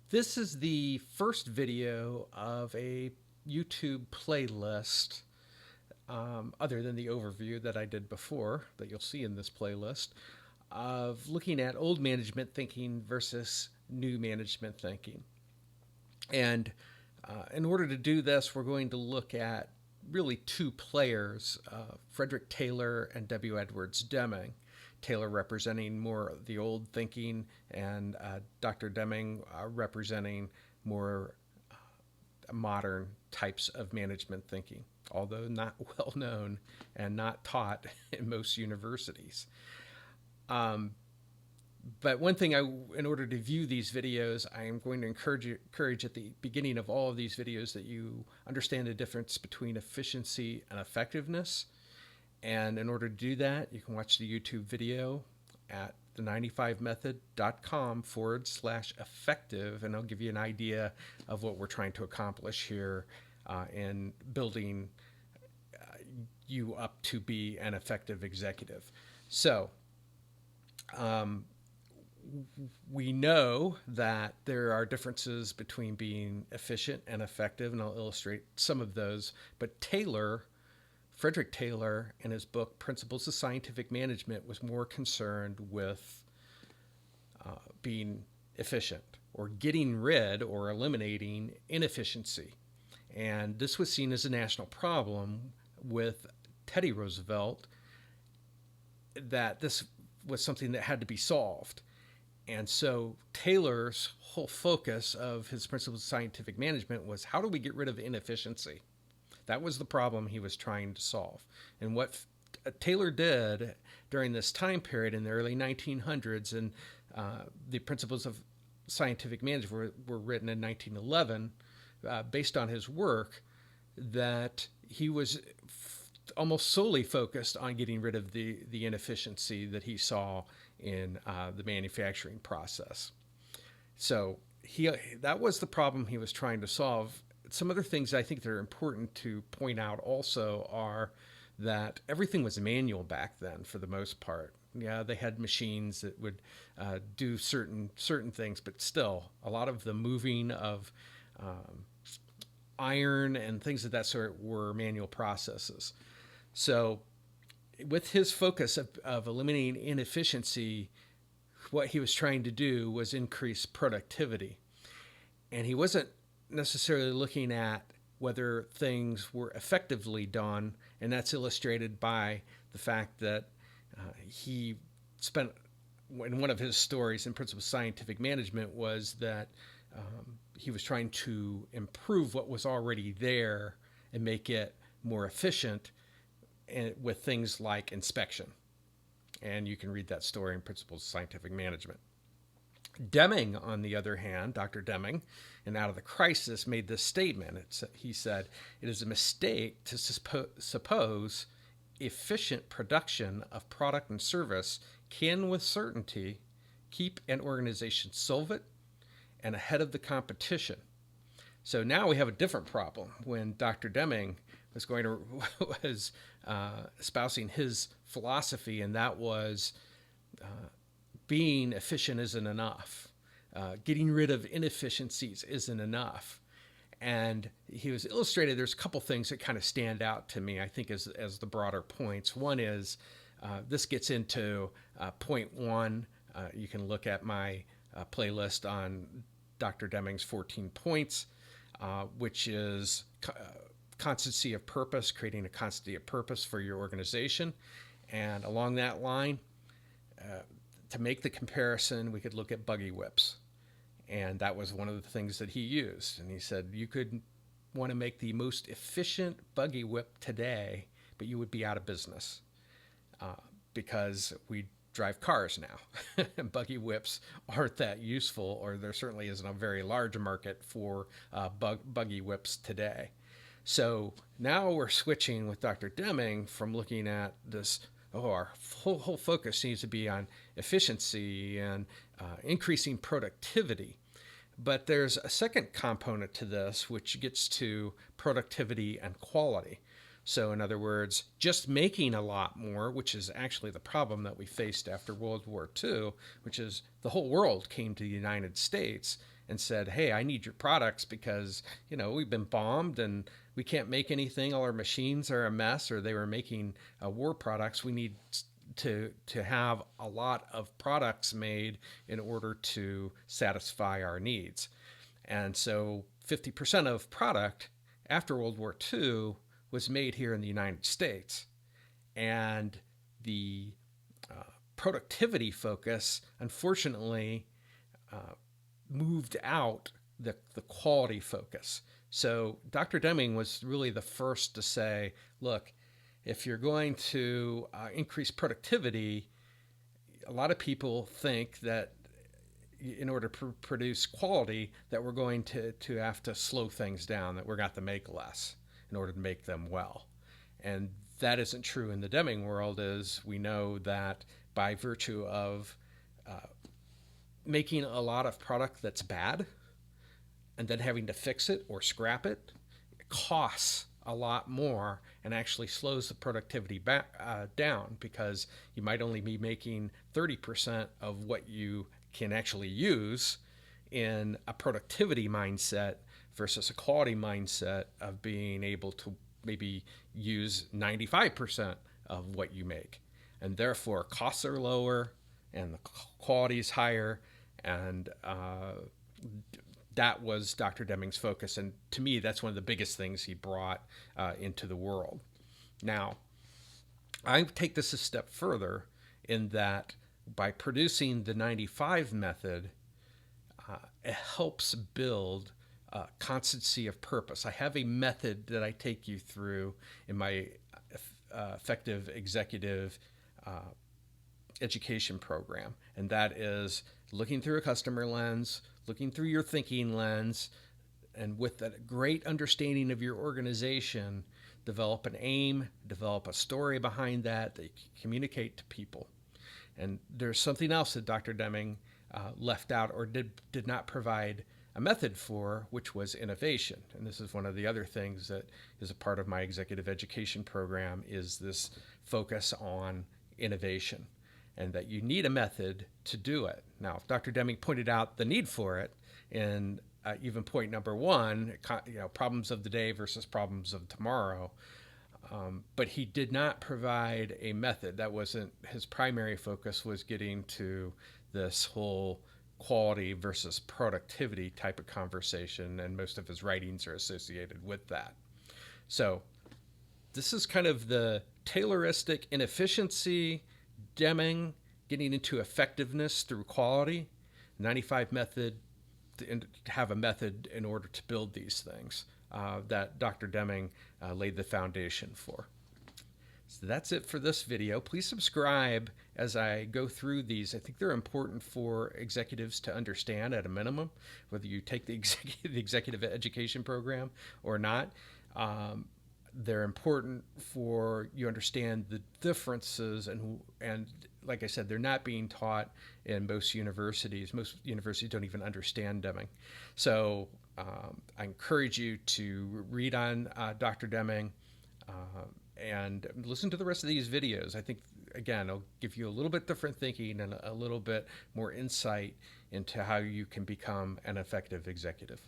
This is the first video of a YouTube playlist, other than the overview that I did before, that you'll see in this playlist, of looking at old management thinking versus new management thinking. And in order to do this, we're going to look at really two players, Frederick Taylor and W. Edwards Deming. Taylor representing more the old thinking, and Dr. Deming representing more modern types of management thinking, although not well known and not taught in most universities. But one thing, in order to view these videos, I am going to encourage at the beginning of all of these videos that you understand the difference between efficiency and effectiveness. And in order to do that, you can watch the YouTube video at the95method.com/effective, and I'll give you an idea of what we're trying to accomplish here in building you up to be an effective executive. So, we know that there are differences between being efficient and effective, and I'll illustrate some of those. But Frederick Taylor, in his book Principles of Scientific Management, was more concerned with being efficient, or getting rid or eliminating inefficiency. And this was seen as a national problem with Teddy Roosevelt, that this was something that had to be solved. And so Taylor's whole focus of his Principles of Scientific Management was, how do we get rid of inefficiency? That was the problem he was trying to solve. And what Taylor did during this time period in the early 1900s, and the Principles of Scientific Management were written in 1911, based on his work, that he was almost solely focused on getting rid of the inefficiency that he saw in the manufacturing process. So that was the problem he was trying to solve. Some other things I think that are important to point out also are that everything was manual back then for the most part. Yeah, they had machines that would do certain things, but still, a lot of the moving of iron and things of that sort were manual processes. So with his focus of eliminating inefficiency, what he was trying to do was increase productivity. And he wasn't necessarily looking at whether things were effectively done, and that's illustrated by the fact that he spent, in one of his stories in Principles of Scientific Management, was that he was trying to improve what was already there and make it more efficient, with things like inspection. And you can read that story in Principles of Scientific Management. Deming, on the other hand, Dr. Deming, in Out of the Crisis, made this statement. He said, "It is a mistake to suppose efficient production of product and service can with certainty keep an organization solvent and ahead of the competition." So now we have a different problem. When Dr. Deming was espousing his philosophy, and that was being efficient isn't enough. Getting rid of inefficiencies isn't enough. And he was illustrated, there's a couple things that kind of stand out to me, I think, as the broader points. One is, this gets into point one. You can look at my playlist on Dr. Deming's 14 points, which is constancy of purpose, creating a constancy of purpose for your organization. And along that line, to make the comparison, we could look at buggy whips. And that was one of the things that he used. And he said, you could want to make the most efficient buggy whip today, but you would be out of business because we drive cars now. And buggy whips aren't that useful, or there certainly isn't a very large market for buggy whips today. So now we're switching with Dr. Deming from looking at this, our whole focus needs to be on efficiency and increasing productivity. But there's a second component to this, which gets to productivity and quality. So in other words, just making a lot more, which is actually the problem that we faced after World War II, which is the whole world came to the United States, and said, hey, I need your products because, we've been bombed and we can't make anything. All our machines are a mess, or they were making war products. We need to have a lot of products made in order to satisfy our needs. And so 50% of product after World War II was made here in the United States. And the productivity focus, unfortunately, moved out the quality focus. So Dr. Deming was really the first to say, look, if you're going to increase productivity, a lot of people think that in order to produce quality, that we're going to have to slow things down, that we're going to have to make less in order to make them well. And that isn't true in the Deming world, as we know that by virtue of making a lot of product that's bad and then having to fix it or scrap it, it costs a lot more and actually slows the productivity down, because you might only be making 30% of what you can actually use in a productivity mindset versus a quality mindset of being able to maybe use 95% of what you make. And therefore costs are lower and the quality is higher. And that was Dr. Deming's focus. And to me, that's one of the biggest things he brought into the world. Now, I take this a step further in that by producing the 95 method, it helps build constancy of purpose. I have a method that I take you through in my effective executive education program, and that is looking through a customer lens, looking through your thinking lens, and with a great understanding of your organization, develop an aim, develop a story behind that you can communicate to people. And there's something else that Dr. Deming left out or did not provide a method for, which was innovation. And this is one of the other things that is a part of my executive education program, is this focus on innovation, and that you need a method to do it. Now, Dr. Deming pointed out the need for it in even point number one, problems of the day versus problems of tomorrow. But he did not provide a method. That wasn't his primary focus, was getting to this whole quality versus productivity type of conversation, and most of his writings are associated with that. So this is kind of the Tayloristic inefficiency, Deming getting into effectiveness through quality, 95 method, to have a method in order to build these things that Dr. Deming laid the foundation for. So that's it for this video. Please subscribe as I go through these. I think they're important for executives to understand at a minimum, whether you take the executive education program or not. They're important for you understand the differences, and like I said, they're not being taught in most universities. Most universities don't even understand Deming. So I encourage you to read on Dr. Deming and listen to the rest of these videos. I think, again, it'll give you a little bit different thinking and a little bit more insight into how you can become an effective executive.